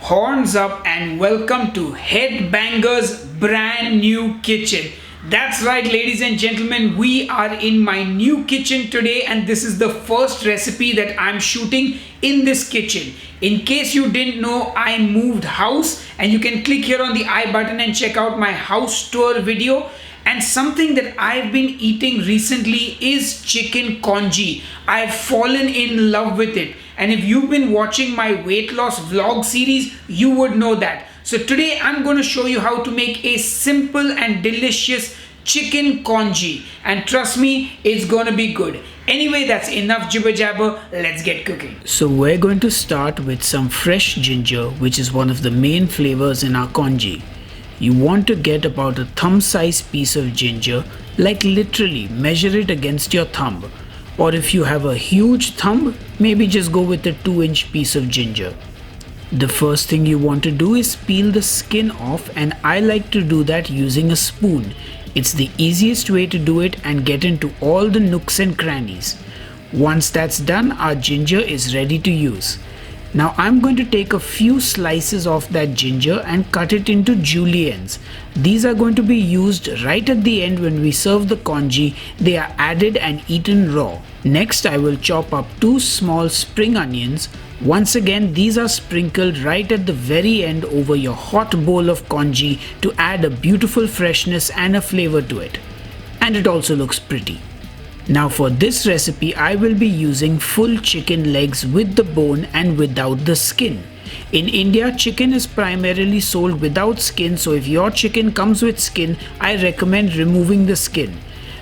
Horns up and welcome to Headbanger's brand new kitchen. That's right, ladies and gentlemen, we are in my new kitchen today and this is the first recipe that I'm shooting in this kitchen. In case you didn't know, I moved house and you can click here on the I button and check out my house tour video. And something that I've been eating recently is chicken congee. I've fallen in love with it. And if you've been watching my weight loss vlog series, you would know that. So today I'm going to show you how to make a simple and delicious chicken congee. And trust me, it's going to be good. Anyway, that's enough jibber jabber. Let's get cooking. So we're going to start with some fresh ginger, which is one of the main flavors in our congee. You want to get about a thumb-sized piece of ginger, like literally measure it against your thumb. Or if you have a huge thumb, maybe just go with a 2-inch piece of ginger. The first thing you want to do is peel the skin off, and I like to do that using a spoon. It's the easiest way to do it and get into all the nooks and crannies. Once that's done, our ginger is ready to use. Now I'm going to take a few slices of that ginger and cut it into juliennes. These are going to be used right at the end when we serve the congee. They are added and eaten raw. Next I will chop up 2 small spring onions. Once again, these are sprinkled right at the very end over your hot bowl of congee to add a beautiful freshness and a flavor to it. And it also looks pretty. Now for this recipe, I will be using full chicken legs with the bone and without the skin. In India, chicken is primarily sold without skin, so if your chicken comes with skin, I recommend removing the skin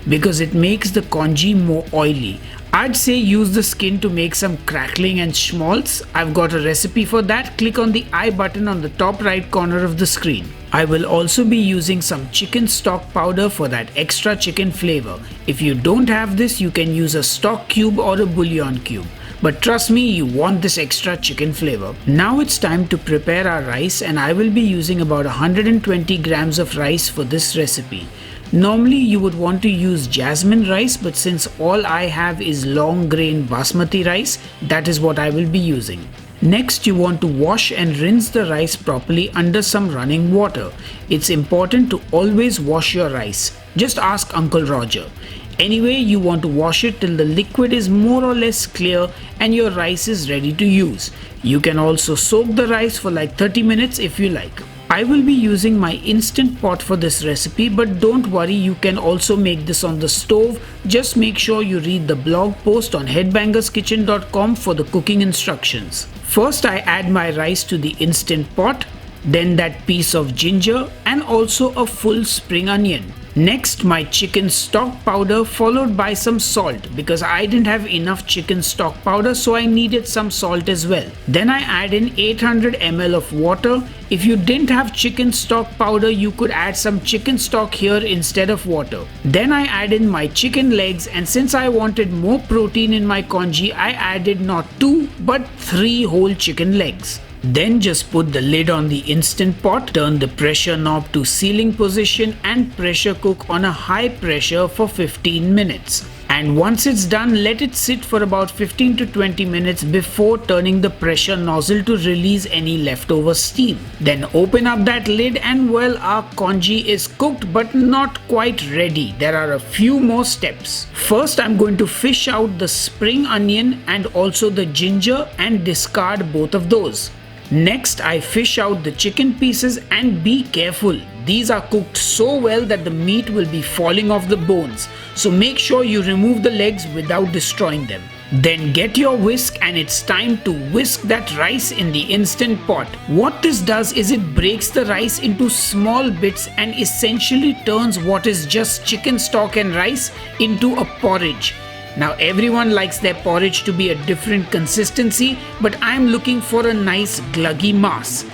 because it makes the congee more oily. I'd say use the skin to make some crackling and schmaltz. I've got a recipe for that. Click on the I button on the top right corner of the screen. I will also be using some chicken stock powder for that extra chicken flavor. If you don't have this, you can use a stock cube or a bouillon cube. But trust me, you want this extra chicken flavor. Now it's time to prepare our rice, and I will be using about 120 grams of rice for this recipe. Normally you would want to use jasmine rice, but since all I have is long grain basmati rice, that is what I will be using. Next, you want to wash and rinse the rice properly under some running water. It's important to always wash your rice. Just ask Uncle Roger. Anyway, you want to wash it till the liquid is more or less clear and your rice is ready to use. You can also soak the rice for like 30 minutes if you like. I will be using my instant pot for this recipe, but don't worry, you can also make this on the stove. Just make sure you read the blog post on headbangerskitchen.com for the cooking instructions. First, I add my rice to the instant pot, then that piece of ginger and also a full spring onion. Next, my chicken stock powder followed by some salt because I didn't have enough chicken stock powder, so I needed some salt as well. Then I add in 800 ml of water. If you didn't have chicken stock powder, you could add some chicken stock here instead of water. Then I add in my chicken legs, and since I wanted more protein in my congee, I added not 2 but 3 whole chicken legs. Then just put the lid on the instant pot, turn the pressure knob to sealing position and pressure cook on a high pressure for 15 minutes. And once it's done, let it sit for about 15 to 20 minutes before turning the pressure nozzle to release any leftover steam. Then open up that lid and well, our congee is cooked but not quite ready. There are a few more steps. First, I'm going to fish out the spring onion and also the ginger and discard both of those. Next, I fish out the chicken pieces, and be careful. These are cooked so well that the meat will be falling off the bones. So make sure you remove the legs without destroying them. Then get your whisk and it's time to whisk that rice in the instant pot. What this does is it breaks the rice into small bits and essentially turns what is just chicken stock and rice into a porridge. Now everyone likes their porridge to be a different consistency, but I'm looking for a nice gluggy mass.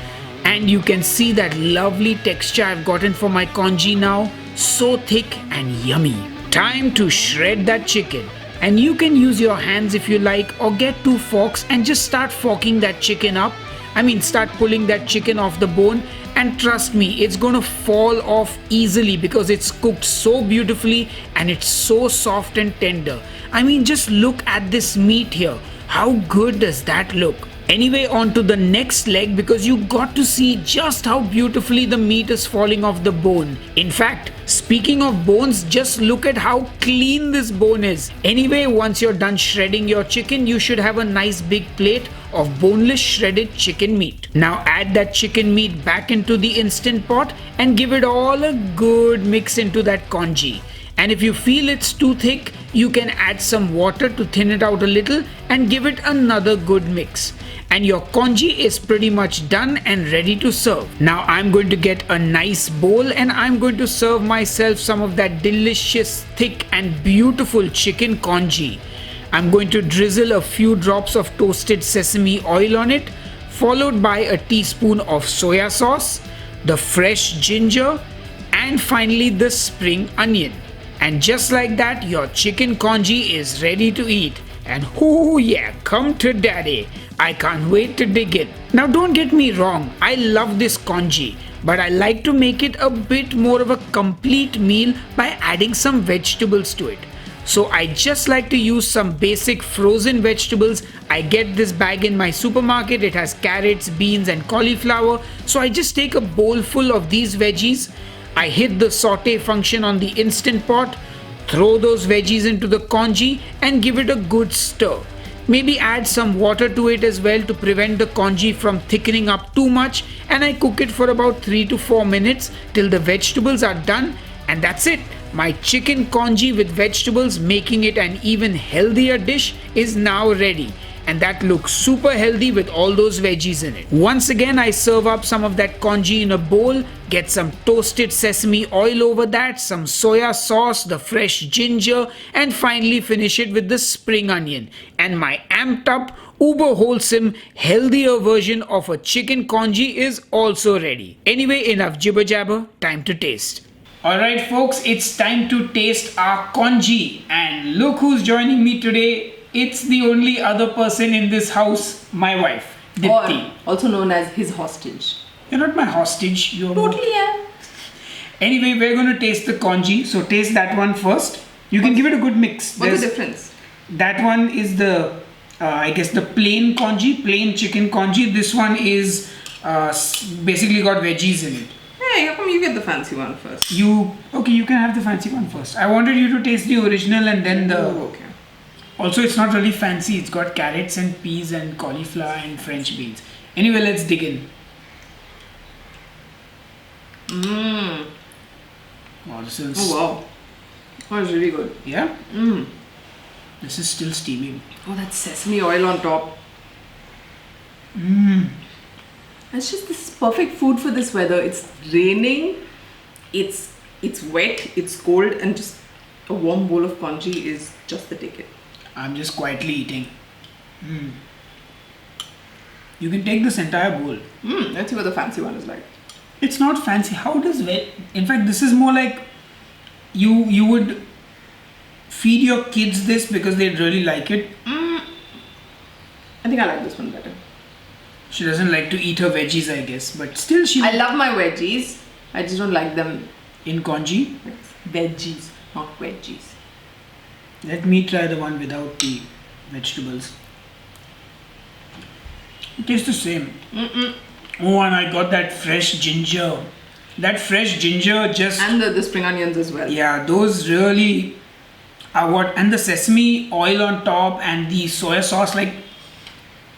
And you can see that lovely texture I've gotten for my congee now. So thick and yummy. Time to shred that chicken. And you can use your hands if you like, or get 2 forks and just start forking that chicken up. Start pulling that chicken off the bone, and trust me, it's gonna fall off easily because it's cooked so beautifully and it's so soft and tender. Just look at this meat here. How good does that look? Anyway, on to the next leg, because you got to see just how beautifully the meat is falling off the bone. In fact, speaking of bones, just look at how clean this bone is. Anyway, once you're done shredding your chicken, you should have a nice big plate of boneless shredded chicken meat. Now add that chicken meat back into the instant pot and give it all a good mix into that congee. And if you feel it's too thick, you can add some water to thin it out a little and give it another good mix. And your congee is pretty much done and ready to serve. Now I'm going to get a nice bowl and I'm going to serve myself some of that delicious, thick and beautiful chicken congee. I'm going to drizzle a few drops of toasted sesame oil on it, followed by a teaspoon of soya sauce, the fresh ginger, and finally the spring onion. And just like that, your chicken congee is ready to eat. And oh yeah, come to daddy. I can't wait to dig in. Now don't get me wrong, I love this congee, but I like to make it a bit more of a complete meal by adding some vegetables to it. So I just like to use some basic frozen vegetables. I get this bag in my supermarket. It has carrots, beans and cauliflower. So I just take a bowl full of these veggies. I hit the saute function on the instant pot, throw those veggies into the congee and give it a good stir. Maybe add some water to it as well to prevent the congee from thickening up too much, and I cook it for about 3 to 4 minutes till the vegetables are done, and that's it. My chicken congee with vegetables, making it an even healthier dish, is now ready. And that looks super healthy with all those veggies in it. Once again, I serve up some of that congee in a bowl, get some toasted sesame oil over that, some soya sauce, the fresh ginger, and finally finish it with the spring onion. And my amped up, uber wholesome, healthier version of a chicken congee is also ready. Anyway, enough jibber jabber, time to taste. Alright folks, it's time to taste our congee. And look who's joining me today. It's the only other person in this house, my wife, Dipti. Or also known as his hostage. You're not my hostage. You're Totally am. Anyway, we're going to taste the congee. So taste that one first. You can give it a good mix. What's the difference? That one is the, I guess the plain congee, plain chicken congee. This one is basically got veggies in it. Hey, how come you get the fancy one first? Okay, you can have the fancy one first. I wanted you to taste the original and then the... Oh, okay. Also, it's not really fancy. It's got carrots and peas and cauliflower and French beans. Anyway, let's dig in. Mmm. Wow, this is... Oh, wow. That was really good. Yeah? Mmm. This is still steaming. Oh, that sesame oil on top. Mmm. It's just this perfect food for this weather. It's raining, it's wet, it's cold, and just a warm bowl of congee is just the ticket. I'm just quietly eating. Mm. You can take this entire bowl. Let's see what the fancy one is like. It's not fancy. How does in fact, this is more like you would feed your kids this because they'd really like it. I think I like this one better. She doesn't like to eat her veggies, I guess, but still I love my veggies. I just don't like them in congee. Veggies, not veggies. Let me try the one without the vegetables. It tastes the same. Oh, and I got that fresh ginger. That fresh ginger just... And the spring onions as well. Yeah, those really are what... And the sesame oil on top and the soya sauce, like...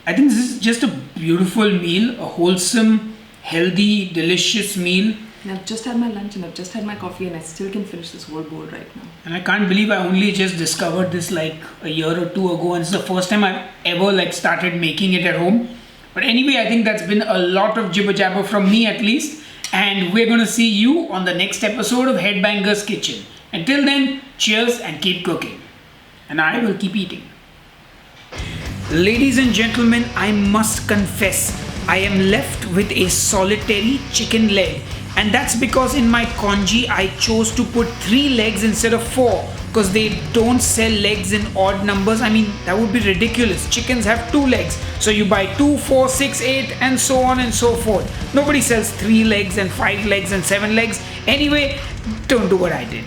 I think this is just a beautiful meal. A wholesome, healthy, delicious meal. And I've just had my lunch and I've just had my coffee and I still can finish this whole bowl right now. And I can't believe I only just discovered this like a year or two ago, and it's the first time I've ever like started making it at home. But anyway, I think that's been a lot of jibber jabber from me at least, and we're going to see you on the next episode of Headbangers Kitchen. Until then, cheers and keep cooking. And I will keep eating. Ladies and gentlemen, I must confess, I am left with a solitary chicken leg. And that's because in my congee I chose to put 3 legs instead of 4, because they don't sell legs in odd numbers. I mean, that would be ridiculous. Chickens have 2 legs, so you buy 2, 4, 6, 8 and so on and so forth. Nobody sells 3 legs and 5 legs and 7 legs. Anyway, don't do what I did.